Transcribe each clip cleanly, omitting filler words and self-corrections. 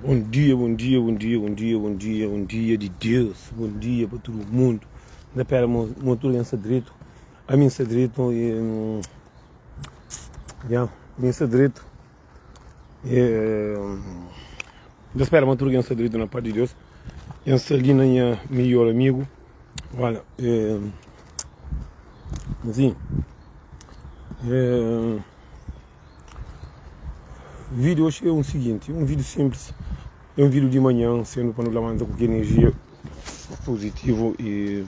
Bom dia, bom dia, bom dia, bom dia, bom dia, bom dia de Deus, bom dia para todo mundo. Da pera motor em Cedrito, a mim Cedrito e mim Cedrito da espera motor em Cedrito na parte de Deus. E Celina é melhor amigo. Olha, assim, o vídeo hoje é o seguinte, um vídeo simples, é um vídeo de manhã, sendo para nos levantar com energia positivo e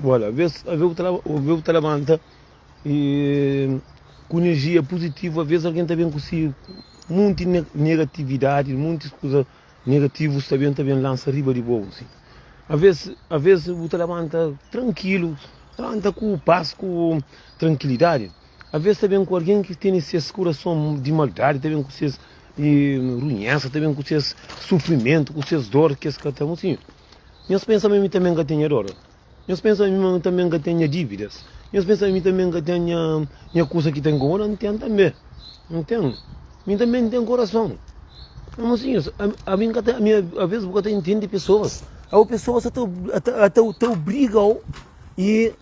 olha, às vezes o te levanta e com energia positiva, às vezes alguém também com muita negatividade, muitas coisas negativas também lança riba de boa, assim. Às vezes o te levanta tranquilo, levanta com paz, com tranquilidade. Às vezes também com alguém que tem esse coração de maldade, também com esses runhança, também com esses sofrimento, com esses dores que estamos assim. Nós pensamos também que tenha dor. Nós pensamos também que tenha dívidas. Nós pensamos também que tenha coisa que tem agora, não tem também. Não tem. Mim também tem coração. Mas assim, às vezes você entende pessoas. As pessoas até obrigam e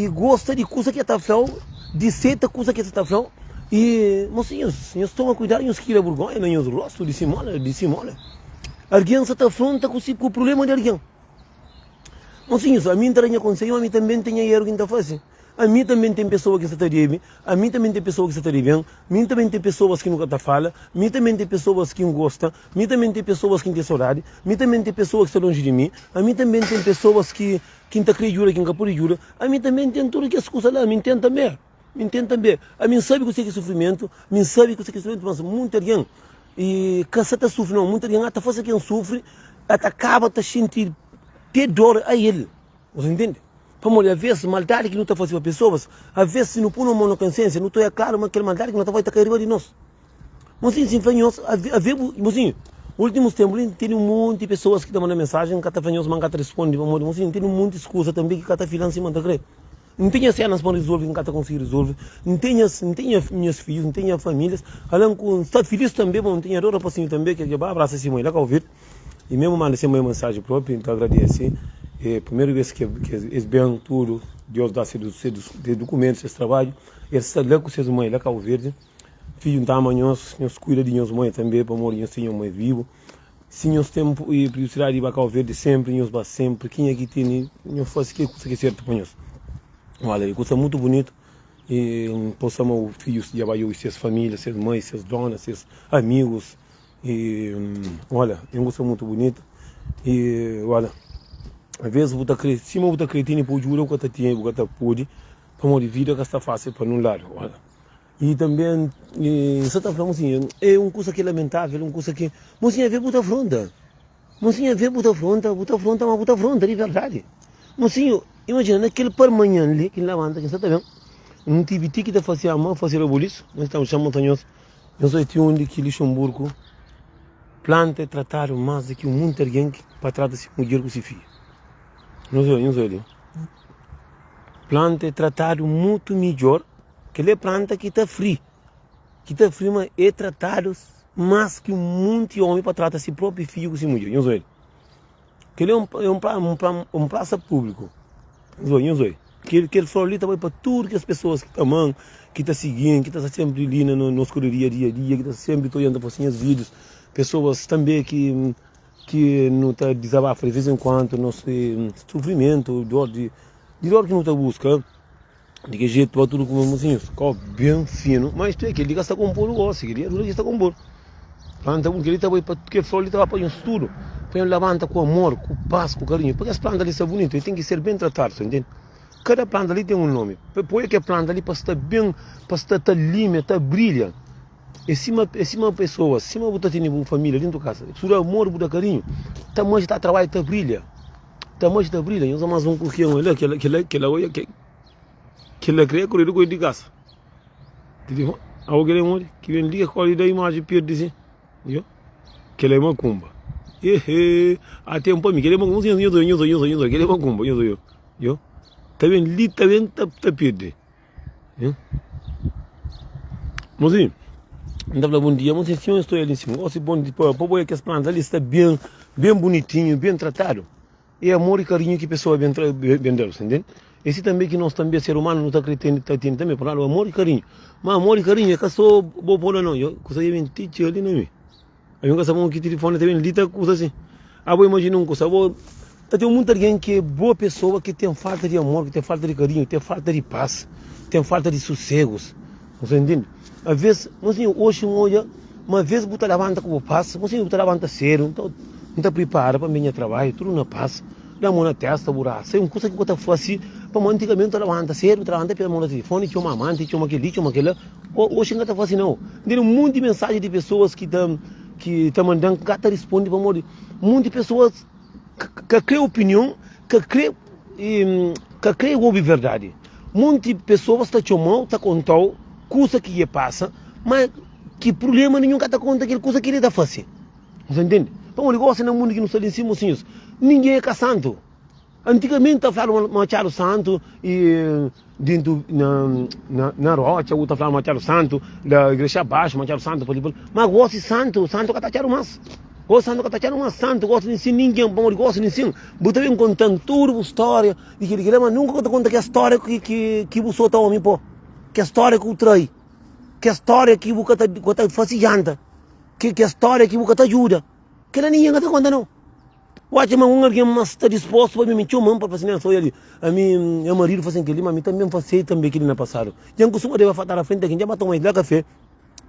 gosta de coisa que está falando, de certa coisa que está falando. E, mocinhos, eles estão a cuidar, eles querem vergonha, eles rostos de cimola. Alguém se está afronta com o problema de alguém. Mocinhos, a mim também aconselho, a mim também tem erro que está fazendo. A mim também tem pessoas que se está bem, a mim também tem pessoas que se está bem, a mim também tem pessoas que nunca falam, a mim também tem pessoas que não gostam, a mim também tem pessoas que não têm saudade, a mim também tem pessoas que estão longe de mim, a mim também tem pessoas que não acreditam, que não acreditam, a mim também tem tudo que as coisas lá, a mim tem também. Me entende também? A mim sabe que eu sei que é sofrimento, a mim sabe que eu sei que é sofrimento, mas muita gente, e que se está sofrendo, muita gente, até faz quem sofre, até acaba de sentir ter dor a ele. Você entende? Para às vezes, maldade que não está fazendo para pessoas, às vezes, se não põe uma mão na consciência, não está claro, mas aquela maldade que não está vai cair de nós. Mas sim, fanhoso, assim, últimos tempos, tem um monte de pessoas que estão mandando mensagem, que está fanhoso, mas que responde, mas sim, tem um monte de escusa também que está filando em cima da greve. Não tenho cenas para resolver, não está conseguindo resolver. Não tenho meus filhos, não tenho famílias. Além com estar feliz também, mas não tenho dor para assim também, que vai abraçar esse mãe lá que ouvir. E mesmo manda essa mensagem própria, então agradecer. Primeira vez que eles bem tudo, Deus dá se de documentos, esse trabalho. Eles estão lá com esses mães lá que ouvir. Filho não está amanhã, nós cuida de nós mãe também, para morrer, nós temos mãe vivo. Se nós temos e prioridade para cá verde sempre, nós vai sempre. Quem é que tem, nós faz que coisa que é certo para nós. Olha, é coisa muito bonito e possamos os filhos de abaixo, suas famílias, suas mães, suas donas, seus amigos e olha, é uma coisa muito bonita e olha, às vezes você acredita, se você acredita em pode o que está tendo, o que está pode, para morrer vida que está fácil para não lado, olha. E também, você está falando assim, é uma coisa que é lamentável, uma coisa que, mas sim, é ver botar fronta, mas sim, é ver botar fronta, de verdade, mas sim, imagina, naquele permanhã ali, que levanta, que você está vendo, não tive que está fazendo a mão, fazer o boliço, nós estamos chamando montanhosos, eu sou de onde que Luxemburgo, planta e tratar mais do que muita gente para tratar se mulher com esse filho. Não sei ali. Planta e tratar muito melhor, que ele planta que está frio, mas é tratado mais que muito homem para tratar seu próprio filho com esse mulher, não sei. Que ele é um praça público. Que ele falou ali também para tudo que as pessoas que amam, que estão seguindo, que estão sempre ali na nossa correria dia a dia, que estão sempre olhando para os vídeos, pessoas também que não estão desabafando de vez em quando, nosso sofrimento, dor que não está buscando, de que jeito para tudo como assim, ficou bem fino, mas tu é que ele está com puro gosto, ele está com puro. Planta porque ele estava para que flor ele estava para um estudo, para ele levanta com amor, com paz, com carinho, porque as plantas ali são bonitas, ele tem que ser bem tratado, entende? Cada planta ali tem um nome. Põe que a planta ali para estar bem, para estar limpa, estar brilha. E cima pessoa, cima você tem uma família dentro da casa, se o amor, o carinho, tá mais está trabalho, tá brilha, Eu sou mais um pouquinho olha que ela cria correr com de casa. Entendeu? Alguém morre, que vem ali a da imagem perde assim, viu? Que ela é macumba. Até um para mim, que ele é macumba, que ele é macumba, eu. Tá bem, ali tá bem, tá perde. Mas sim, Então, bom dia, mas se eu estou ali em cima, gosto bom de pôr que as plantas ali está bem, bem bonitinho, bem tratado. É amor e carinho que a pessoa bem delas, entende? Esse também que nós também, ser humano, não está tendo também, por lado, amor e carinho. Mas amor e carinho é que só vou pôr não, eu consegui mentir ali, não é? Aí eu sabia que o telefone também lida coisa assim. Ah, vou imaginar uma coisa, tem muita gente que é boa pessoa, que tem falta de amor, que tem falta de carinho, tem falta de paz, tem falta de sossegos, você entende? Às vezes, assim, hoje olha, uma vez você levanta com paz, você levanta sério, então não está preparado para o trabalho, tudo na paz, dá a mão na testa, buraco, é uma coisa que você faz assim, para antigamente você levanta sério, levanta pela mão no telefone, tinha uma amante, tinha uma aquele, hoje não está fácil não. Tem um monte de mensagens de pessoas que estão mandando, que está respondendo para morrer, um monte de pessoas que crê opinião, que crê a verdade. Muitas pessoas estão chamando, estão contando coisa que passa, mas que problema nenhum que está contando aquela coisa que ele está fazendo. Você entende? Então, o negócio no mundo que não está em cima, assim, ninguém é santo. Antigamente, falaram Machado Santo e dentro na rocha, outros falaram Machado Santo, da igreja abaixo, Machado Santo, mas gosto de santo que está tirando mais. Gosto de estar uma santo, gosto de ensinar ninguém, gosto de ensinar. Você vem contando toda a história, de que mas nunca conta que a história que você está homem, pô. Que a história que o trai, que a história que você está fazendo, que a história que você ajuda. Que não ninguém está contando, não. Mas alguém está disposto para me mentir, para fazer isso ali. A meu marido faz aquilo, mas eu também fazia também aquilo no passado. Já costumo de falar na frente, já batom mais café,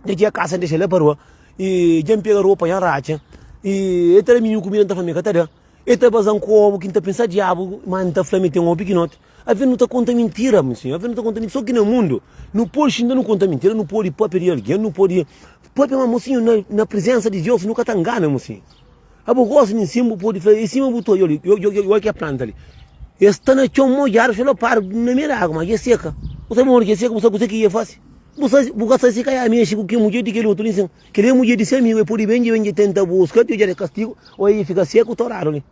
já a casa deixa ele para rua, e já pega roupa e a racha. E ele menino comida da família catara. Ele está basando como que está pensando diabo, mas está falando tem um pequenote. A vida não está contando mentira, meu senhor. A vida não está contando mentira. Só que no mundo, não pode ainda não contar mentira, não pode papear alguém, não pode. Pode uma mocinho na presença de Deus, nunca está engana, mocinho. A boa gosta em cima, pode fazer em cima, botou eu que a planta ali. Está na chão molhar, se não para, na minha água, mas é seca. Você morre que é seca, você que é fácil. Você se cai a minha chico que mulher de que outro dizem que ele mulher de ser amigo e por aí vem tenta buscar tu já de castigo ou aí fica seco torado ali.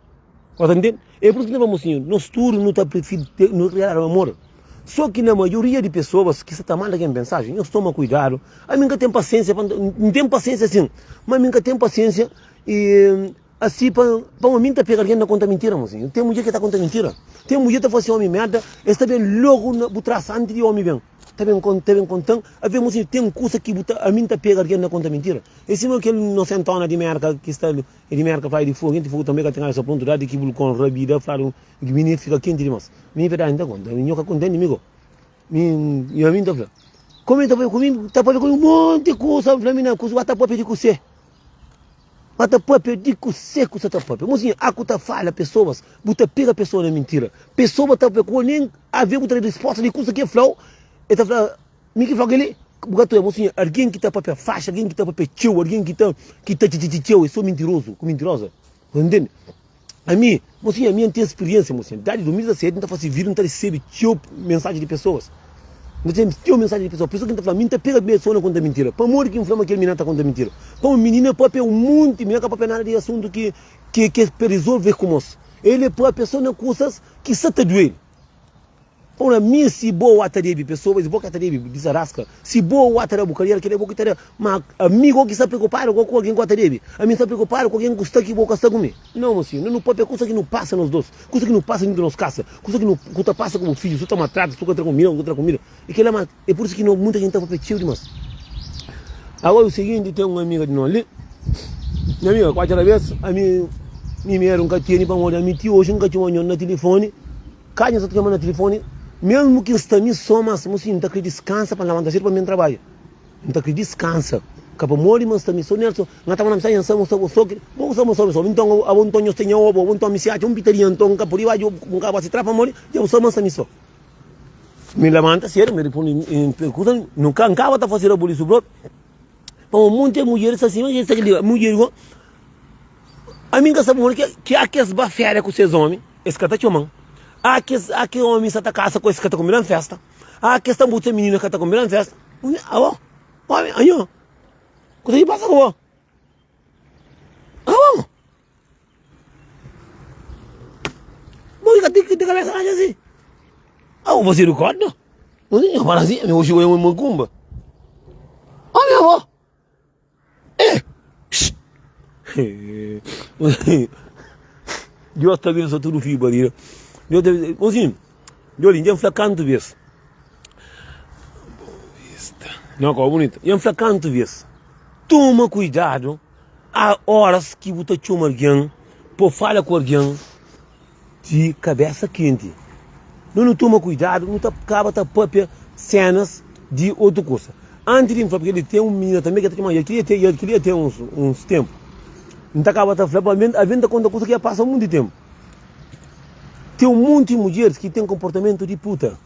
Você entende? É por isso que nós assim, nós tudo não está no criar amor. Só que na maioria de pessoas que está mandando aquela mensagem, eu tomo cuidado. A mim nunca tem paciência, não tem paciência assim, mas nunca tem paciência e assim para mim tá pegando alguém na conta mentira, mocinho. Tem mulher que está conta mentira. Tem mulher que está fazendo homem merda, está bem logo no traçante de homem bem. Está bem contando, a ver, mocinho, tem coisa que a mim está pegando alguém na conta mentira. Esse é aquele não sentona de merda que está de merda para de fogo, também que tem essa oportunidade que com rabida, falaram que o menino fica quente demais. Me verdade ainda conta, me nhoca contente amigo. E a mim está falando. Comenta comigo, está falando com um monte de coisa, para mim não, coisa vai estar para pedir com você. Vai estar para pedir com você, coisa está para. Mocinho, a coisa falha pessoas, você pega a pessoa na mentira. Pessoa está pegando nem a ver outra resposta de coisa que é flow. Ele está falando, me que fala ele, porque mocinho, alguém que está para faixa, alguém que está para tio, alguém que está tio, eu sou mentirosa, entende? A mim não tem experiência, mocinho, desde 2017 não está fazendo vídeo, não está recebendo tio mensagem de pessoas, não tem tio mensagem de pessoas, pessoa que está falando, está pega a pessoa na conta mentira, para morrer que inflama aquele menino está conta mentira, para um menino pode pegar um monte, menino para nada de assunto que para resolver com nós, ele pode a pessoa nas coisas que se está doendo. Para mim, se boa atarebi pessoas, boa atarebi desarasca, se boa atarebi bucaria, que é boa atarebi, mas amigo que está preocupado com alguém que atarebi, a mim está preocupado com alguém que está aqui boca está comigo. Não, mocinho, não pode ter coisa que não passa nos dois, coisa que não passa dentro dos caças, coisa que não passa com os filhos, você toma trato, você outra comida, e que é por isso que muita gente está para pedir demais. Agora o seguinte, tem uma amiga de nós ali, minha amiga, quatro vezes, a mim era um catine para morrer, a mim tio hoje um catine no telefone, cada vez que eu no telefone. Mesmo que está me soma, mocinho, não está descansa para levantar cedo para meu trabalho. Não está descansa. Capa mori mas está me sonhando, não está na mensagem, somos então a Antônio tenho ovo, então me se acha pitaria, então capuri vai um cabo se trapa mori, eu sou mas missão. Me levanta cedo, me responde em pergunta, nunca acaba de fazer a polícia bro. Para um monte de mulheres assim, mas essa mulher a mim que sabe que aqui as baférias com esses homens, esse cara tá chamando. Aqui homem está casa com esse que está comendo festa. Aqui está muita menina que está comendo festa. Ó, aí ó. Coisa que passa com ó. Bom, que tem cabeça assim. Você recorda? Não, para assim, hoje eu amo macumba. Ó, minha avó. Deus está vendo tudo fibra ali. Deus deve, assim, Deus ainda canto vez. Não, qual bonito. E canto vez. Toma cuidado há horas que você chama alguém, por falar com alguém de cabeça quente. Não toma cuidado, não acaba de própria cenas de outra coisa. Antes de falar, ele tem um menino também que eu queria ter uns tempos. Não acaba de falar, a venda conta coisa que passa muito tempo. Tem um monte de mulheres que têm comportamento de puta.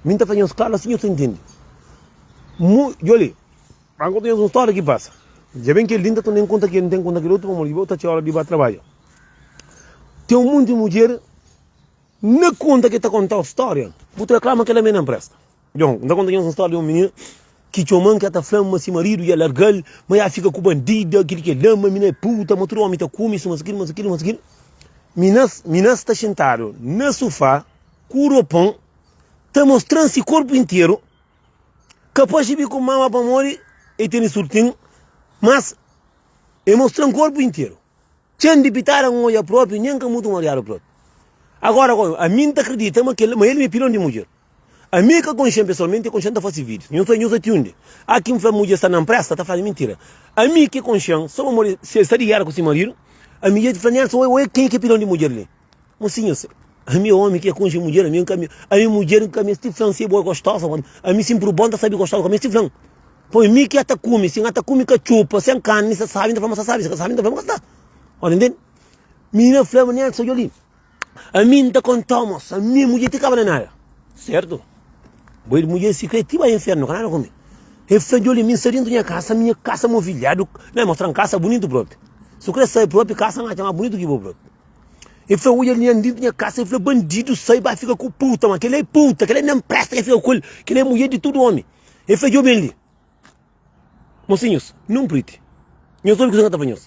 Me está fazendo claro assim, você entende? Olha, agora tem uma história que passa. Já bem que ele ainda tem conta que não tem conta que outro, vamos voltar a hora de trabalhar. Tem um monte de mulher na conta que está contando a história. Você reclama que ela não presta. Então, não conta que uma história de um menino que tinha uma mãe que está falando com seu marido e ela larga, mas ela fica com bandida, aquele que lama, menina é puta, mas outro homem está come, mas aquilo. Minas está sentado no sofá, com o roupão, está mostrando esse corpo inteiro, capaz de vir com mama para morrer e tem surtinho, mas é mostrando o corpo inteiro. Tinha de pitar um olho próprio, nem que muito olhar próprio. Agora, a mim está acreditando que ele me pilão de mulher. A mim que consciente pessoalmente é consciente de fazer vídeo. Eu estou te aqui uma mulher está na empresa, está fazendo mentira. A mim que consciente, só uma mulher, se está ligado com esse marido, a minha de falar, só quem que é pilão de mulher ali? Mocinhos, a minha homem que é consciente mulher, a minha mulher que a minha estiflão se é boa gostosa, a minha sempre bom está sabe gostar com a minha estiflão. Pois mim que até come, se até come que chupa, sem carne, você sabe, então vamos saber, você sabe, então vamos gostar. Olha, entende? Minha flama nem sou eu ali. A mim está contamos, a minha mulher te cabra nada, certo? Boa mulher se criativa é inferno, canal comigo. Eu falei, olha, minha casa mobiliada, não é mostrar uma casa bonito próprio. Se eu querer sair próprio, casa não é mais bonito que o próprio. Eu falei, olha, ele dentro da minha casa, eu falei, bandido sai, vai ficar com puta, mas aquele é puta, aquele não presta, ele fica com ele, aquele é mulher de todo homem. Eu falei, eu bem ali. Mocinhos, não prite. Eu sou o que você está fazendo.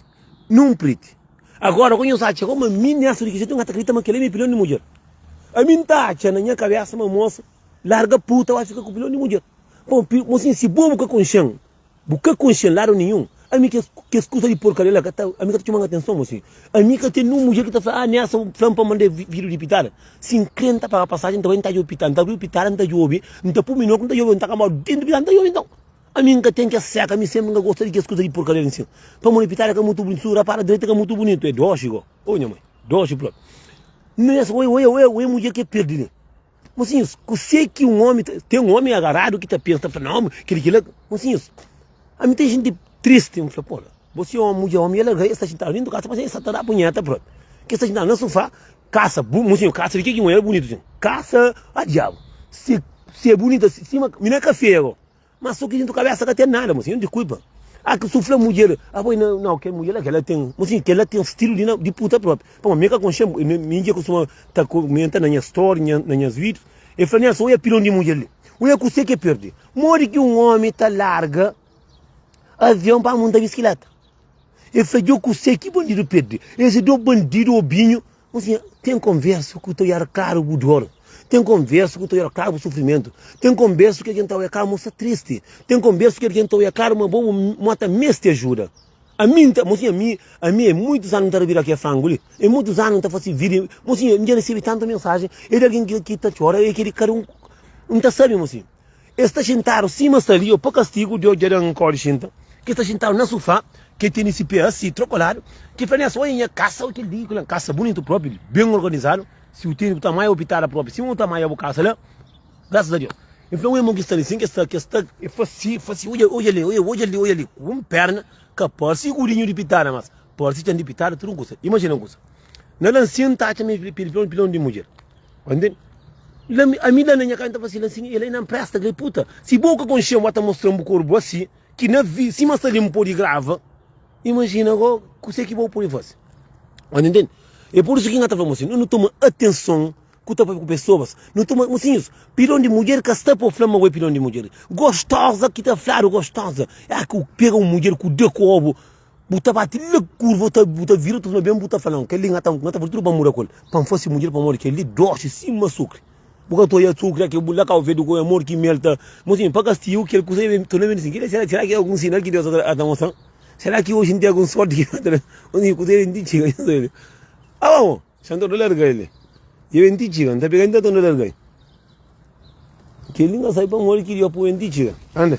Não prite. Agora, quando eu saio, chegou uma menina, que você tem que acreditar, mas aquele é meu pilão de mulher. A minha taxa na minha cabeça, uma moça, larga puta, vai ficar com pilão de mulher. Bom, mocinho, se bobo que consciente, buca consciente, lado nenhum. A mim que escuta de porcaria, a mim que te chamando atenção, mocinho. A mim que tem uma mulher que está falando, nessa, falando para mandar vídeo de pitar. 50 para a passagem, também está de pitar, não está de pitar, não está de ouvir, não está por minuto, não está de ouvir, não está com a dentro de pitar, não está de ouvir, então. A mim que tem que seca, a mim sempre não gosta de que escuta de porcaria em cima. Para mandar pitar, que é muito bonito, para a direita, que é muito bonito, é doce, igual. Olha, mãe, doce, pronto. Nessa, oi, mulher que perde. Mocinhos, sei que um homem, tem um homem agarrado que está pensando, não, que ele, mocinhos, a mim tem gente triste, eu falei, pô, você é uma mulher, homem, ela está sentado dentro do casa, mas essa está da punheta, pronto. Que está sentado no sofá, caça, mocinho, caça, de que mulher bonito, assim, caça, a diabo. Se é bonita, se não é café, mas só que dentro da cabeça não tem nada, mocinho, não desculpa. Ah, que sofreu mulher, não, que mulher, que ela tem, mocinho, que ela tem estilo de puta própria. Pô, minha consciência, minha costuma estar comentando na minha história, nas minhas vídeos, eu falei, olha, pilão de mulher ali, olha que você que perde. Mora que um homem está larga, avião para montar bicicleta. Eu falei, eu sei que bandido perde. Esse do bandido obinho, assim, tem conversa com o teu caro o dor. Tem conversa com o teu caro o sofrimento. Tem conversa que a gente está moça triste. Tem conversa que a gente está caro uma boa mata mês te ajuda. A mim é muitos anos não vir aqui a frango ali. É muitos anos não está fazendo vídeo. Mocinha, eu recebi tanta mensagem. Ele é alguém que está chorando, ele quer um está sabe, mocinha. Está sentado, cima está ali, o pouco castigo de hoje era um cor de que está sentado no sofá, que tem esse pé assim, trocolado, que faz assim, olha, caça, o que ele diz, caça bonito próprio, bem organizado, se o tem o tamanho, o pitar próprio, se o tamanho, o caça lá, graças a Deus. Então, o irmão que está assim, que está, olha ali, com perna, capaz, segurinho de pitar, mas, pode ser de pitar, tudo coisa, imagina uma coisa. Na lancinha, tá, também, pilão de mulher, entende? A minha minha casa estava assim, ele não presta, que puta, se boca com chão, vai mostrar um corpo assim, que na vi, se mas ali um pouco de grava, imagina agora, que que vou pôr em você. Entende? É por isso que nós falamos assim, não toma atenção com pessoas, não toma, mocinhos, pilão de mulher que está por flama, o pilão de mulher, gostosa, que está flaro, gostosa, é que pega uma mulher com decobo, buta bate na curva, buta vira tudo bem, buta falando, que ele não está tudo para morar com ele, para fosse mulher para morar, que ele doce, cima açúcar. Porque eu estou aqui, o buraco ao vento, o amor que melta. Mas sim, para castigo, que ele consegue, tu não vê assim, será que é algum sinal que Deus está mostrando? será que hoje em dia com sorte que onde você não chega ele? Ah, vamos, chantou dólar ele. E eu não chega, não tá pegando tanto dólar ganho. Que língua sai para morrer que eu pôr não chega. Anda,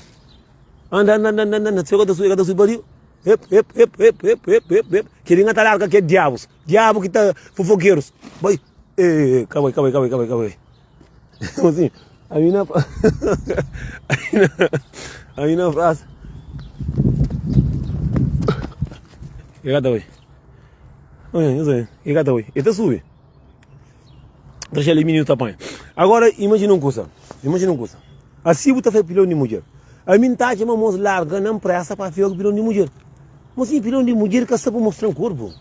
chega da sua barriga. Hep. Que língua tá larga que é diabos que tá fofoqueiros. Vai, acabou. Assim, a mina faz. Chegada hoje. Olha, chegada hoje. Eta sube. Deixa ele menino tapanha. Agora imagina uma coisa. Assim você faz pilão de mulher. A mim tá de uma moça larga não pressa para ver o pilão de mulher. Mas sim, pilão de mulher que está para mostrar o corpo.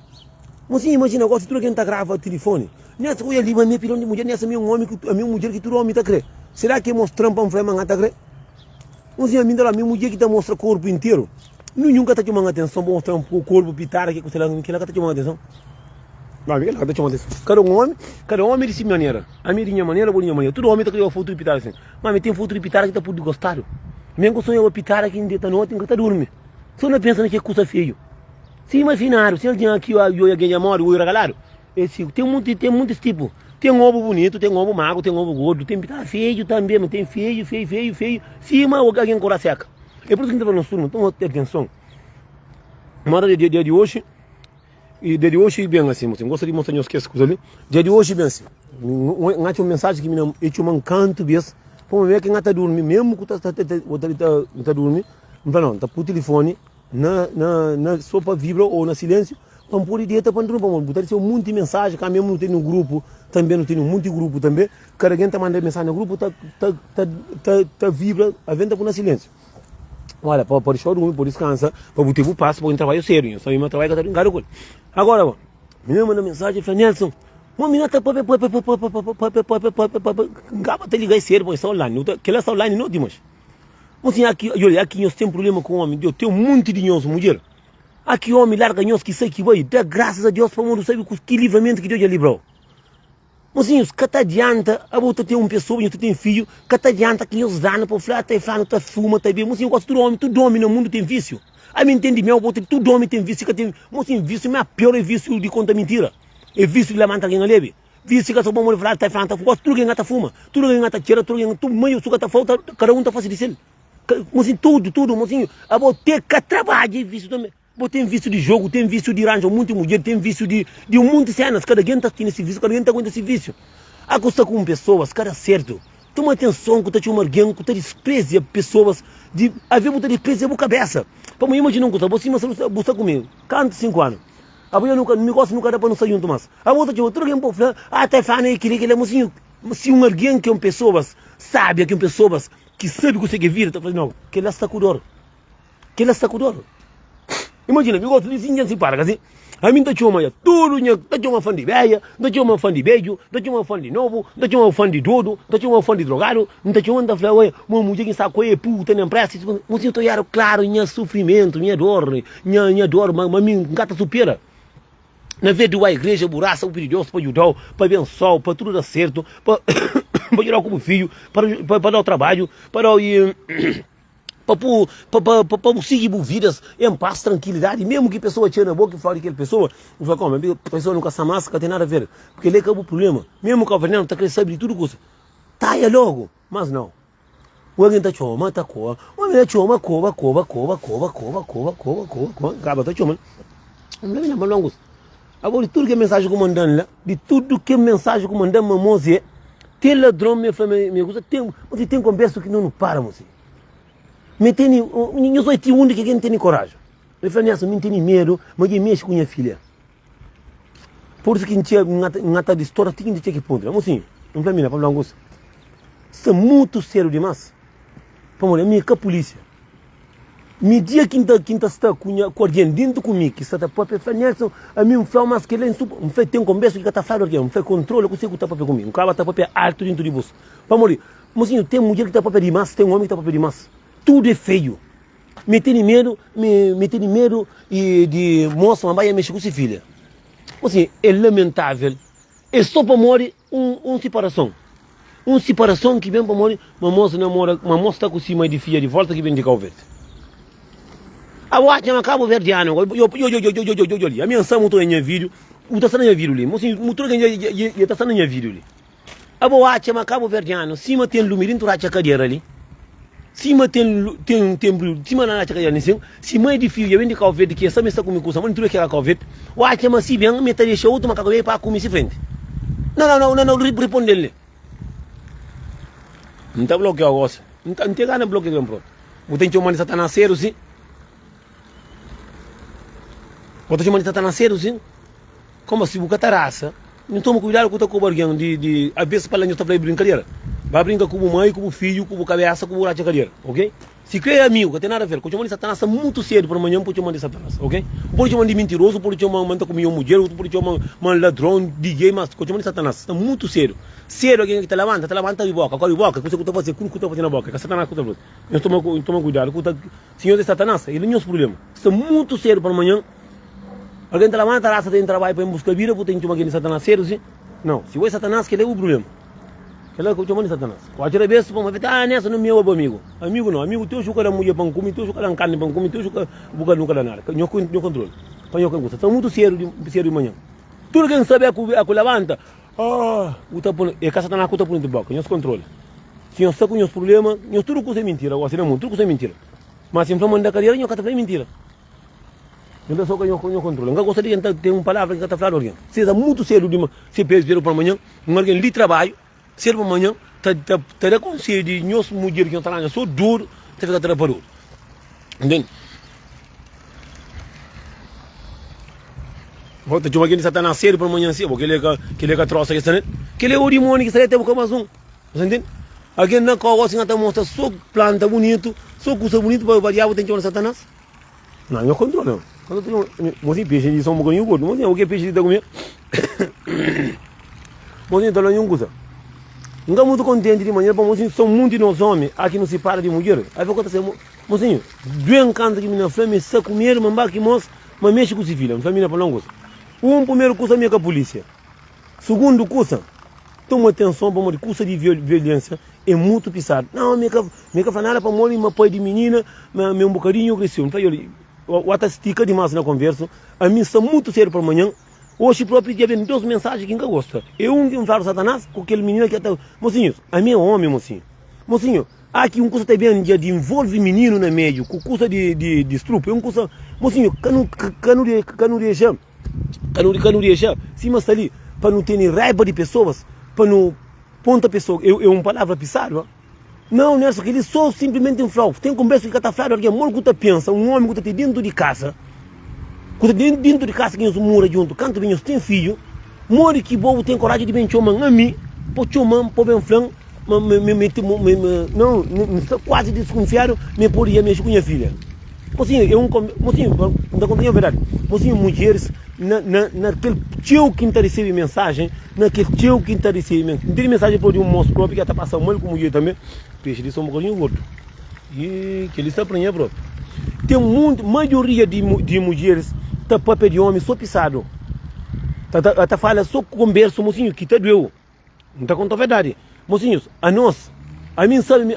Mas sim, imagina agora se tu não tá grava o telefone. Nessa coisa ali, mas minha pilão de mulher, nessa minha homem, a minha mulher que tu homem tá crê. Será que mostrando para um flema não tá crê? Mas sim, a minha mulher que tá mostra o corpo inteiro. Nunca tá chamando atenção para mostrar o corpo pitar aqui, que ela tá chamando atenção. Não, ela tá chamando atenção. Cada homem de si maneira. A minha maneira, a minha maneira. Todo homem tá criando foto de pitar assim. Mas tem foto de pitar que tá por gostar. Mesmo que sonho eu pitar aqui em dia da noite, que tá dormindo. Só não pensa que é coisa feio. Se imaginaram, se alguém aqui eu ganhar moro, eu regalado. Tem muitos tipos. Tem ovo bonito, tem ovo magro, tem ovo gordo, tem pitar feio também, mas tem feio. Se alguém cora seca. É por isso que a gente tá falando turma, então ter atenção. Mora dia de hoje, e dia de hoje bem assim, moço. Gosto de mostrar as coisas ali. Dia de hoje bem assim. Uma mensagem que me eu um canto vez, para ver que não está dormindo, mesmo que está dormindo, não tá por telefone, na sopa vibra ou na silêncio, para pôr dieta para dormir, para botar um monte de mensagem, que mesmo não tem no grupo, também não tem um monte de grupo também, cada alguém está mandando mensagem no grupo, tá vibra, a venda por na silêncio. Olha, para deixar dormir, para descansar, para botar o passo, para um trabalho sério. Só meu trabalho que está em agora, me manda mensagem, fala, Nelson, uma menina está para te ligar cedo, para estar online, que ela está online não, Dimas. Mas aqui nós temos problema com o homem, eu tenho um monte de nós, mulher. Aqui homem larga nós que sei que vai, dá graças a Deus para o mundo, sabe que livramento que Deus já livrou. Mas sim, que te adianta, a outra tem uma pessoa, tu tem filho, que te adianta que eles dão para falar, tá falando, tá fuma, tá bem, mas sim, eu gosto de todo homem no mundo tem vício. Aí me entende meu, todo homem tem vício, que tem, mas sim, vício, mas pior é vício de conta mentira. É vício de levantar quem leve. Vício que só bom falar, tá falando, tá fuma, tudo quem gata fuma, tudo quem gata tira, tudo quem, tudo meio, suga tá falta, cada um tá fácil de ser. Mas sim, tudo, mas sim, a vou ter que trabalhar, vício também. Tem vício de jogo, tem vício de rancho, muita mulher, tem vício de um monte de cenas. Cada alguém está tendo esse vício, cada alguém está com esse vício. A costa com pessoas, cara, certo. Toma atenção que tu tinha alguém que tu despreza pessoas, a ver que tu despreza a cabeça. Para mim, imagina uma coisa, você comigo, canto 5 anos. A mulher nunca me gosta, nunca dá para não sair junto mais. A outra tinha outro alguém para falar, tá falando aí que ele é mocinho. Se um alguém que é pessoas, sabe que é pessoas que sabe que você quer vir, tá falando, não, que ela está com dor. Imagina, eu gosto de dizer assim, para assim. A mim tá chama tudo, tá chama fã de velha, tá chama fã de beijo, tá chama fã de novo, tá chama fã de dodo, tá chama fã de drogado, tá chama da flor, uma mulher que está com ele puta na pressa, mas eu tô claro, minha sofrimento, minha dor, mas me gata supera. Na vez de uma igreja, buraça, o Deus para ajudar, para abençoar, para tudo dar certo, para gerar como filho, para dar o trabalho, para seguir vidas em paz, tranquilidade, mesmo que a pessoa tire na boca e fale que aquela pessoa, não fala como, a pessoa nunca se amassa, tem nada a ver, porque ele acabou o problema, mesmo que o veneno está querendo saber de tudo coisa, taia logo, mas não. O alguém está chama, está coa, o homem está chama, cova, acaba, está chamando, não é nada longo. Agora, de tudo que é mensagem que mandando lá, de tudo que é mensagem que mandando, moça, tem ladrão, minha família, tem conversa que não para, moça. Eu sou o único que não tem coragem. Eu falei, não tem medo, mas eu mexo com minha filha. Por isso que não tinha nada de história, tinha que ponto. Mas sim, não para mim, para o isso é muito sério demais. Para mim, minha que a polícia. Me dia quinta está com alguém dentro comigo, que está para fazer a mim faz mais que ele não faz tem conversa que está falando aqui, não faz controle, que você está para comigo, um cara está para alto dentro de você. Para morrer, mas sim, tem mulher que está para demais, tem homem que está para demais. Tudo é feio. Me tem medo e de moça, uma baia mexe com sua filha. Assim, é lamentável. É só para morrer uma separação. Uma separação que vem para morrer, uma moça namora, uma moça está com sua mãe de filha de volta que vem de Calvete. A watch ma cabo verdiano. Eu a minha são muito em vídeo. O tá sendo em vídeo ali. Mas muito em tá sendo em vídeo ali. A watch ma cabo verdiano. Cima tem lumirin tu racha cadeira ali. Cima tem cima na racha cadeira nisso. Cima é difícil. Eu indico ao verde que essa mesa comigo usa. Mas tudo que era ao verde. Watch ma se bem me tá deixando outro macaco para comer se frente. Não, responde ele. Não tá bloqueado agora. Não tem gana bloqueio pronto. Você tem uma de Satanás cedo, sim? Você tem uma de Satanás cedo, sim? Como assim, você tá raça? Não toma cuidado com o teu barguinho de a vez para lá, está falando brincadeira. Vai brincar com o mãe, com o filho, com a cabeça, com o racha cadeira, ok? Se crê amigo, que tem nada a ver, com o de Satanás muito cedo para amanhã, pode chamar de Satanás, ok? Pode chamar de mentiroso, pode chamar de com minha mulher, pode chamar de ladrão, DJ, mas com o de Satanás, está muito cedo. Cedo alguém que te levanta de boca, agora de boca, que você está fazendo, que está fazendo na boca, que Satanás está fazendo. Eu tomo cuidado, Senhor de Satanás, ele não é os problemas. Está muito cedo para amanhã. Alguém te levanta, a raça tem trabalho para ir buscar vida, porque tem que tomar aquele Satanás cedo, sim? Não, se é Satanás, que ele é o problema. Que ele é o chamado de Satanás. Qualquer vez, vamos ver, nessa não é meu amigo. Amigo não, amigo teu chuca da mulher para comer, teu chuca da carne para comer, teu chuca buca nunca da nada. Eu controlo. Para eu conquistar. Está muito cedo de manhã. Tudo quem sabe é que levanta. É que Satanás está pondo de boca, eu controlo. Se eu estou com os problemas, eu tudo que é mentira, eu assino muito, tudo que é mentira. Mas se eu estou da cadeira, eu canto é mentira. Então só que eu controlo. Eu gostaria de ter uma palavra que está falando alguém. Se é muito cedo, se pede para amanhã, alguém lhe trabalho, cedo para amanhã, está com sede de nós mulheres que estão lá, só duro, está ficando atrapalhado. Entende? Volta de alguém que está nascendo para amanhã, porque ele é que trouxe essa, né? Que ele é o demônio que está até porque mais um. Você entende? Alguém não coloca assim, mostra só planta bonito, só coisa bonito para o diabo tem que olhar Satanás. Não, eu controlo. Quando eu tenho, mocinho, peixe de são um pouquinho gordo, mocinho, o que peixe de comer? Mocinho, está lá em coisa. Não estou muito contente de manhã, porque mocinho, são muitos nós homens, aqui não se para de mulher. Aí vai acontecer, mocinho, dois cantos que me na fome, se comer, mambar que moça, mas mexe com os filhos, não família para não gostar. Primeiro curso é com a polícia. Segundo curso, toma atenção para o curso de violência, é muito pisado. Não, minha fanara para morrer, uma pai de menina, meu bocadinho cresceu. Então, eu até estica demais na conversa, a mim está muito sério para amanhã. Hoje próprio dia vem 2 mensagens que ninguém gosta. Eu que falo Satanás, com aquele menino que até... Mocinho, a minha é homem, mocinho. Mocinho, aqui curso também de envolve menino no meio, com curso de estrupo, é curso... Mocinho, cano deixar, se mas ali, para não ter raiva de pessoas, para não ponta pessoa, é uma palavra pisada. Não, nessa que ele só simplesmente um fraude. Tem conversa que está falando, alguém morre que está pensa, um homem que está dentro de casa, dentro de casa que eles moram junto, canto bem, tem filho, morre que bobo tem coragem de bem chamar a mim, pode chamar, pode bem flan, não, quase desconfiado, me poderia mexer com minha filha. Mocinho, não contém a verdade. Mocinho, mulheres, naquele tio que está recebendo mensagem, naquele tio que está recebendo mensagem, tem mensagem para um moço próprio que está passando mal com mulher também, peixe de são um bocadinho gordo. E que ele está pranhando próprio. Tem maioria de mulheres, está papel de homem só pisado. Está falando só conversa, mocinho, que está doeu. Não está contando a verdade. Mocinhos, a nós, a mim sabe,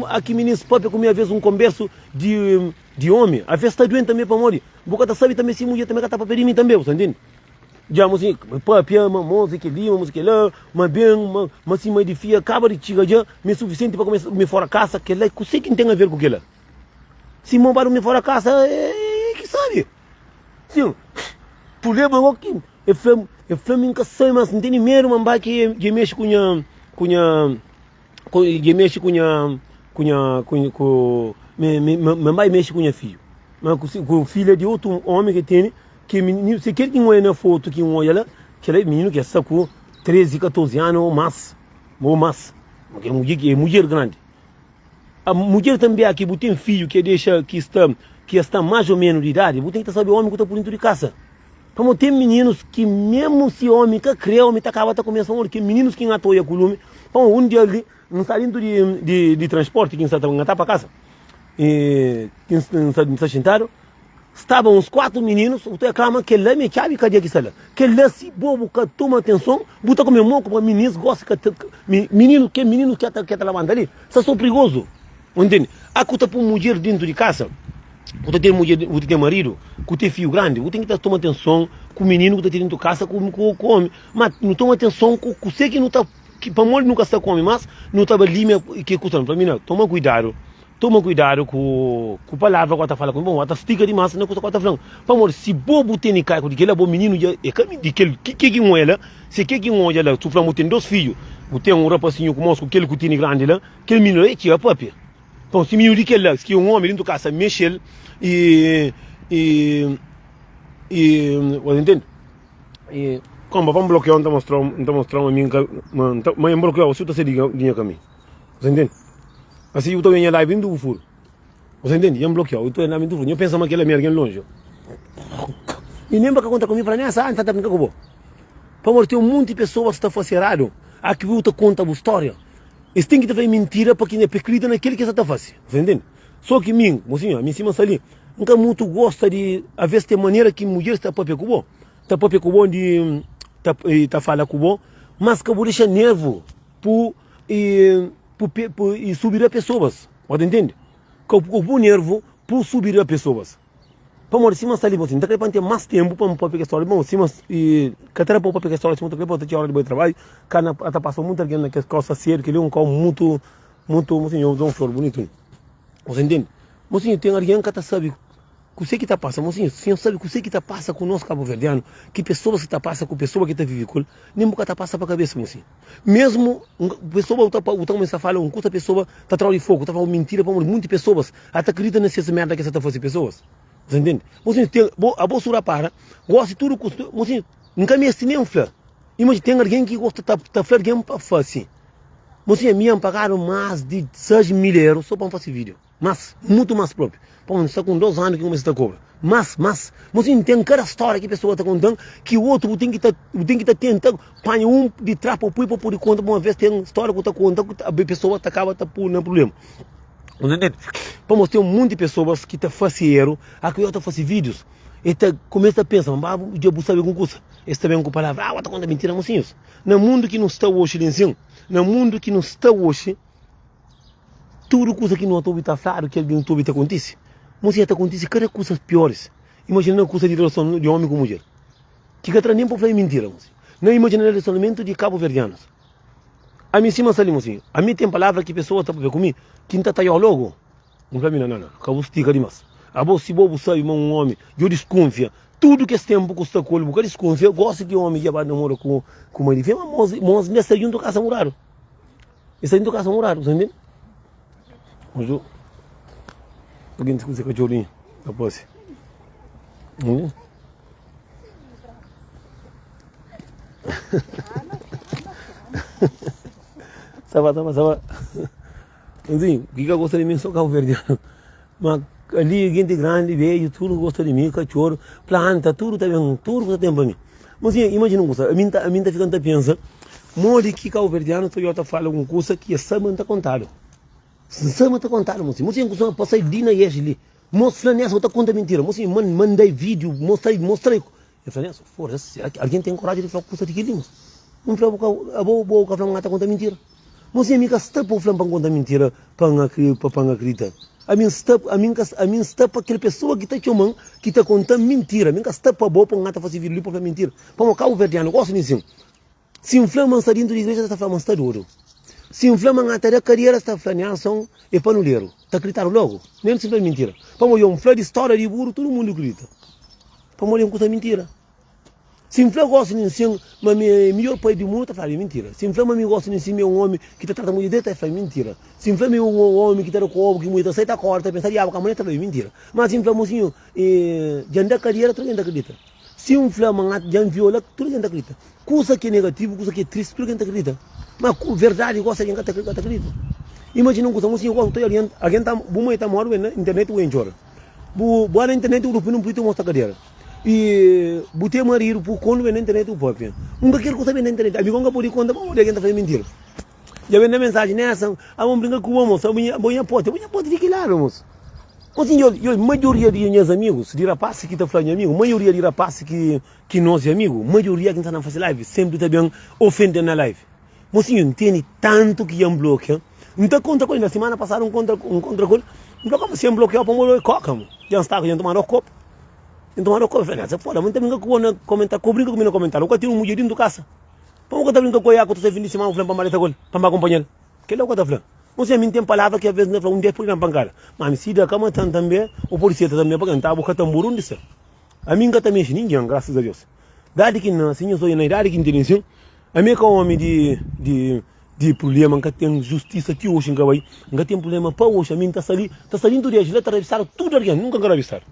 aqui menino próprio com minha vez um converso de homem, a vez está doente também para morrer. Boca tá sabe também se mulher também está papel de mim também, você entende? Já mocinho, papi, música ali, música lá, mas bem, mas se mais difícil, acaba de chegar já, me suficiente para começar me fora casa, que lá, que sei que tem a ver com aquilo. Se me para me fora casa, que sabe? Sim, problema é que é flamengo que sai, mas não tem medo, mas que mexe com mamãe mexe com minha filho, mas com filha de outro homem que tem, que menino, se quer que um olhe na foto que um olha lá, que é menino que está com 13, 14 anos ou mais, porque é mulher grande. A mulher também aqui tem filho que deixa que está mais ou menos de idade, tem que saber o homem que está por dentro de casa. Como tem meninos que mesmo se homem que crê, homem acaba de começar a que meninos que atoia com o lume, um dia ali, não está dentro de transporte, que está para casa, e que está sentado, estavam uns 4 meninos, o teu clama que ele me chave cadê que está lá, que ele se bobo que toma atenção, bota como moco para meninos gosta que menino que está levando ali, está só perigoso, entende? A conta para mulher dentro de casa, Você tem mulher, você tem marido, que tem filho grande, você tem que tomar atenção com o menino que está tendo casa com o homem. Mas não toma atenção com você que não está, que para morrer nunca está com mas não está ali que custa para mim não. Toma cuidado com a palavra que você fala com bom, você estica demais não custa falando. Para morrer se bobo tem cai com aquele bom menino é caminho de que um ela, se que um ela, tu para tem dois filhos, você tem rapazinho com moço aquele que tem grande lá, aquele menino é que é papi. Então, se menino que lá, que um homem dentro da casa mexe e você entende? E como vamos bloquear, não mostrar a mim, mas bloquear o seu tá se linha caminho, você entende? Assim eu estou em live indo furo, você entende? Eu bloquear, eu estou em live indo furo, eu penso que ela é alguém longe. E lembra que conta comigo para nessa, não tá brincando com você. Para morrer tem um monte de pessoas que estão fazendo aqui eu te conta a história. Eles têm que ter mentira para quem é acredita naquele que está fazendo, você entende? Só que mim, mocinho, a mim cima ali, nunca muito gosta de, às vezes tem maneira que mulher está para com está para com de tá fala com você, mas que vou deixar nervo por subir a pessoas, pode entender? Que o nervo por subir a pessoas. Para morrer cima ali, mocinho, daqui para ter mais tempo para pegar história, bom, cima e catera para pegar história, cima daqui para ter hora de bom trabalho, cara até passou muito alguém naquela calça sério, que ele é um carro muito, mocinho, eu dou um choro bonito, você entende? Mocinho, tem alguém que está sabe o que está passando, mocinho, o senhor sabe o que está passando com nós cabo-verdianos, que pessoas que está passando com pessoas que está vivendo, nem nunca está passando para a cabeça, mocinho. Mesmo pessoa está falando, uma pessoa está atrás de fogo, está falando mentira para muitas pessoas, até acredita nessas merda que você está fazendo pessoas. Você entende? Mocinho, a bolsa para, gosta de tudo, mocinho, nunca me nem um flor. Imagina, tem alguém que gosta de flor game para fazer. Mocinho, me pagaram mais de 6.000 euros só para fazer vídeo. Mas, muito mais próprio. Pô, está com 2 anos que começa a cobrar. Mas, mocinho, tem cada história que a pessoa está contando, que o outro tem que estar tentando, põe um de trapo para poder contar, uma vez tem uma história que está contando, a pessoa acaba no problema. Entende? Vamos ter um monte de pessoas que estão fazendo, a que eu estou fazendo vídeos, e começa a pensar, mas o dia sabe com coisa. Eles também com palavra, está contando mentira, mocinhos. No mundo que não está hoje, no mundo que não está hoje, tudo coisa que não está falando, que alguém não acontece. Mocinha, acontece cada coisa piores. Imagina uma coisa de relação de homem com mulher. Que cada nem para falar mentira, mocinha. Não imagina o relacionamento de cabo-verdianos. A mim cima ali, mocinho. A mim tem palavra que pessoa está para ver comigo, que não está logo. Não para mim, não. Acabou estica demais. A voz se bobo sabe, um homem, eu desconfio. Tudo que esse tempo custa colho, porque desconfio. Eu gosto que o homem já vai namorar com uma de mas nessa junto casa murado. Essa junto casa murado, você entende? Hoje, alguém te usa cachorrinho, na posse. Sabe. Assim, o que eu gosto de mim sou cabo-verdiano. Mas ali, gente grande, veio, tudo gosta de mim, cachorro, planta, tudo tá bem, tudo tem para mim. Mas assim, imagina uma coisa, a mim tá ficando a pensar, mole que cabo-verdiano, Toyota fala alguma coisa que é sabe está contado. Sabe está contado, mocinho. Mocinho, eu passei ali na ali. Mostra nessa, outra conta mentira. Mocinho, mandei vídeo, mostrei. Eu falei, fora, alguém tem coragem de falar coisa de que não fala a boa falar uma conta mentira. Mocinho, a mim está para falar conta mentira para acreditar. A mim está para aquela pessoa que está chamando, que está contando mentira. A mim está para boa para fazer vídeo para falar mentira. Para o cabo-verdiano, gosto disso. Se inflama está dentro da igreja, está falando está duro. Se inflama até a carreira, está falando é panuleiro. Está acreditando logo. Nem se fala mentira. Para morrer um flor de história de burro, todo mundo acredita. Para morrer uma coisa mentira. Se inflama gosta de ensinar, mas melhor pai do mundo está falando mentira. Se inflama me gosta de ensinar um homem que está tratando de mulher, está falando mentira. Se inflama um homem que está no corpo, que mulher está corta, está pensando que a mulher está falando mentira. Mas se inflama assim, já da carreira, todo mundo acredita. Se inflama já viola, todo mundo acredita. Coisa que é negativo, coisa que é triste, todo mundo acredita. Mas verdade, gosta de quem acredita. Imagina uma coisa, eu gosto de alguém está morando na internet ou em chora. Boa na internet, o grupo não pode mostrar a cadeira. E botei marido por quando vem na internet o próprio. Nunca quero coisa bem na internet. Amigo, nunca pode contar, mas alguém está fazendo mentira. Já vem na mensagem nessa, vamos brincar com o moço, amanhã pode ficar claro, moço. Assim, a maioria de meus amigos, de rapazes que estão falando amigo, maioria de rapazes que nós é amigo, maioria que está na fazer live, sempre está bem ofendendo na live. Mas assim, entende tanto que é um bloqueio. Não está contra com ele, na semana passada um contra com ele. Não como se é um bloqueio para morrer coca, que está com tomar o copo. Então eu falei, essa fora, mas também que comentar, cobrir comigo no comentário, eu tenho um mulherinho do caça. Como que tá brincando com a que tu fim de semana, eu falei para maleta agora, para me acompanhar. Que é o que tá falando? Você me tem palavra que às vezes não é um dia por ir na bancada. Mas se da cama também, o polícia também para cantar, o catamburu não disse. A mim que também ninguém, graças a Deus. Dado que não, assim eu sou na idade que intervenção, a mim que é um homem de problema, que tem justiça que hoje em Cabai, que tem problema para hoje, a mim está saindo de agilidade, está revisando tudo alguém, nunca quero revisar.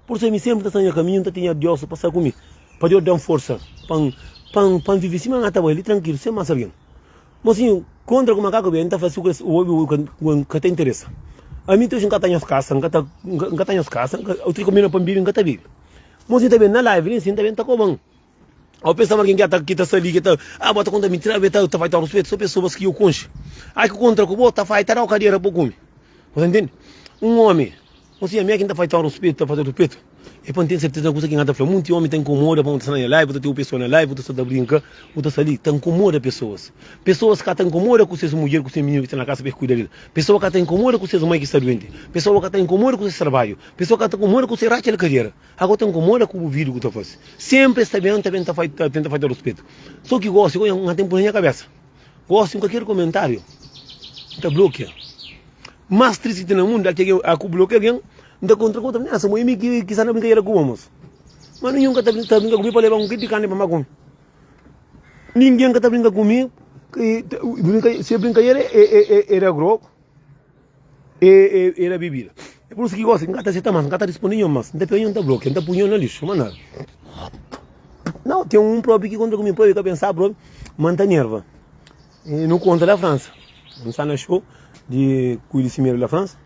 Por isso eu sempre está saindo caminho, está tendo Deus para passar comigo, para Deus dar força, para viver assim, mas está ali tranquilo, sem mais alguém. Mas assim, contra o macaco bem, está fazendo o que te interessa. A mim tu não tenho casa, não tenho casa, eu tenho comida para viver, não está vivo. Mas assim também na live, assim também está com bom. Ao pensar alguém que está ali, que está, bota conta mentira, está vai estar respeito, são pessoas que eu conheço. Aí que contra o bota vai estar a cadeira para comer. Você entende? Um homem, assim, a minha que está vai estar respeito, está fazendo respeito. E para ter certeza que você está falando, muito homem está incomoda, para estar na live, ter uma pessoa na live, você está brincando, você está ali, está incomoda pessoas. Pessoas que estão incomodadas com suas mulheres, com seus meninos que estão na casa para cuidar dele. Pessoas que estão incomodadas com suas mães que estão doentes. Pessoas que estão incomodadas com seu trabalho. Pessoas que estão incomodadas com seu racha de carreira. Agora estão incomodadas com o vídeo que está fazendo. Sempre está bem, tenta fazer respeito. Só que gosto, eu não tenho por minha cabeça. Gosto de qualquer comentário. Está bloqueado. Mais triste no mundo é que eu bloqueio alguém. Não contra contra mim, essa mulher que está na brincadeira com homens. Mas ninguém que está brincando comigo para levar um kit de carne para matar. Ninguém que está brincando comigo, se a brincadeira era grosso, era bebida. É por isso que gosto, não está aceitando mais, não está disponível mais. Não tem não bloqueio, não está punhando no lixo, mas nada. Não, tem um próprio que contra comigo, para pensar, próprio, mantém nerva. No contra da França. Não está na show de Cuide Cimeiro da França.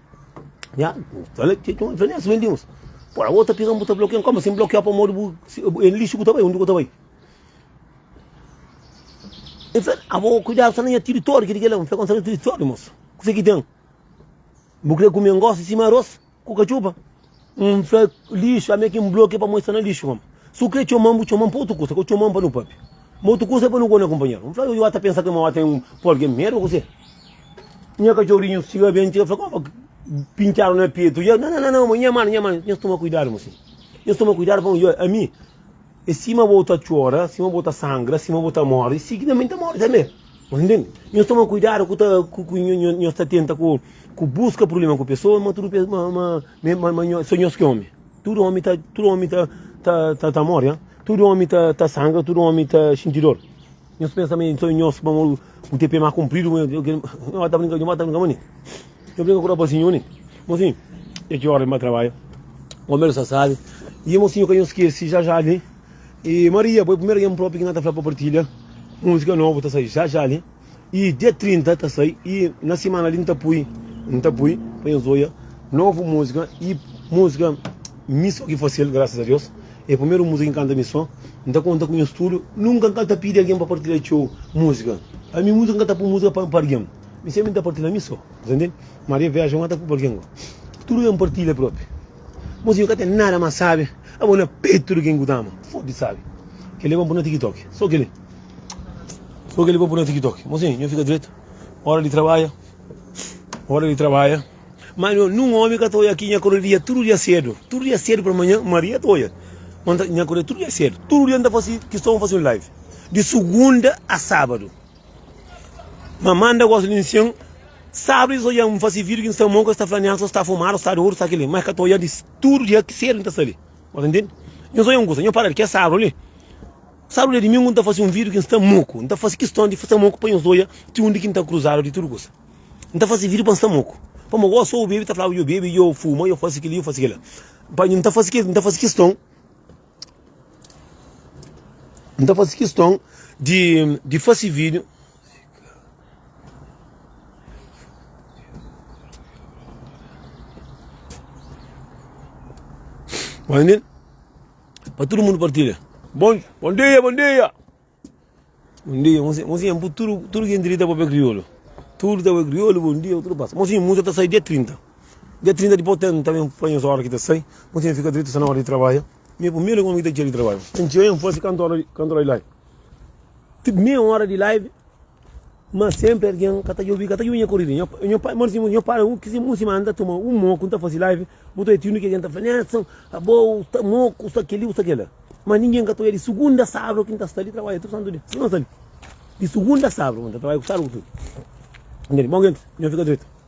Já, olha, nós vendemos. Por a outra pegamos, botar bloqueio, como assim bloquear para o modo lixo que também, onde que também. Então, vou cuidar só nem a território, que ele fica com território, moço. O que tem? Vou querer comer um gosto em cima arroz, com cachupa. Lixo, a minha que bloqueia para mostrar no lixo, como. Se o que chamam para outro custa, que eu chamam para no papi. Outro custa para não go na companheiro. Eu até pensar que uma tem um porco mesmo, você. Minha cachorrinho chega bem, chega, fala, pintaram no peito. Não, minha mãe, eu estou a cuidar, moço. Eu estou a cuidar, a mim, e cima volta chora, cima volta sangra, cima volta morre, e seguidamente morre também. Entende? Eu estou a cuidar, eu estou atento com busca problema com a pessoa, mas tudo sonhos que homem. Tudo homem tá morre, tudo homem tá sangra, tudo homem tá sentidor. Eu penso também sonhos como o TP mais comprido, eu tá brincando, eu brinco com o rapazinho, né? Mocinho, é que hora ele trabalha. O meu já sabe. E mocinho que eu esqueci já ali. E Maria, foi o primeiro ano próprio que nós estamos para partilha. Música nova está saindo já ali. E dia 30 está saindo. E na semana ali não está põe o Zoia. Nova música e música missão que fosse ele, graças a Deus. É a primeira música que canta missão. Não conta com o estúdio. Nunca canta pedir alguém para partilhar música. A minha música canta por música para alguém. Me sempre está partilhando isso, entende? Maria viaja uma por alguém. Tudo é um partilha próprio. Mas eu não tenho nada mais sabe. A boa peito do que engudamos. Foda-se, sabe? Que ele vai pôr no TikTok. Só que ele vai pôr no TikTok. Mas eu fico direito. Hora de trabalho. Mas não homem que estou aqui, minha correria, todo dia cedo. Todo dia cedo para amanhã, Maria estou. Minha correria, todo dia cedo. Todo dia anda que estão fazendo live. De segunda a sábado. Mamanda gosta de ensino, sabe isso já fazer vídeo que está monca, está flaneando, está fumando, está de ouro, está aquele, mas que estou já de tudo dia que ser está ali, entende? Eu sou um gosto, eu para que é sábado ali de mim não está fazendo um vídeo que está moco, não está fazendo questão de fazer moco para os dois, de onde que está cruzado de tudo gosta, não está fazendo vídeo para estar moco, para eu gosto o bebê está falando eu bebo, eu fumo, eu faço aquilo, para não está fazendo questão, de fazer vídeo. Entende? Para todo mundo partilha. Bom dia. Bom dia, mocinho, tudo que endireita para o crioulo. Tudo está para o crioulo, bom dia, tudo passa. Mocinho, música está saindo dia 30. Dia 30 depois também põe as horas que está saindo. Mocinho fica direito na hora de trabalho. Meu primeiro como que está de trabalho. Tem que ir, fosse canto hora de live. Tipo, meia hora de live. mas sempre alguém que está a corrida. Eu paro, que se música anda, toma moco, está fazendo live, botou tio que está fazendo, a boa, moco, usa aquele. Mas ninguém que está de segunda sábado, quem está ali trabalha, tudo santo dia. Não está ali. De segunda sábado, quando trabalha com sábado, tudo. Entende? Bom, gente, não fica doido.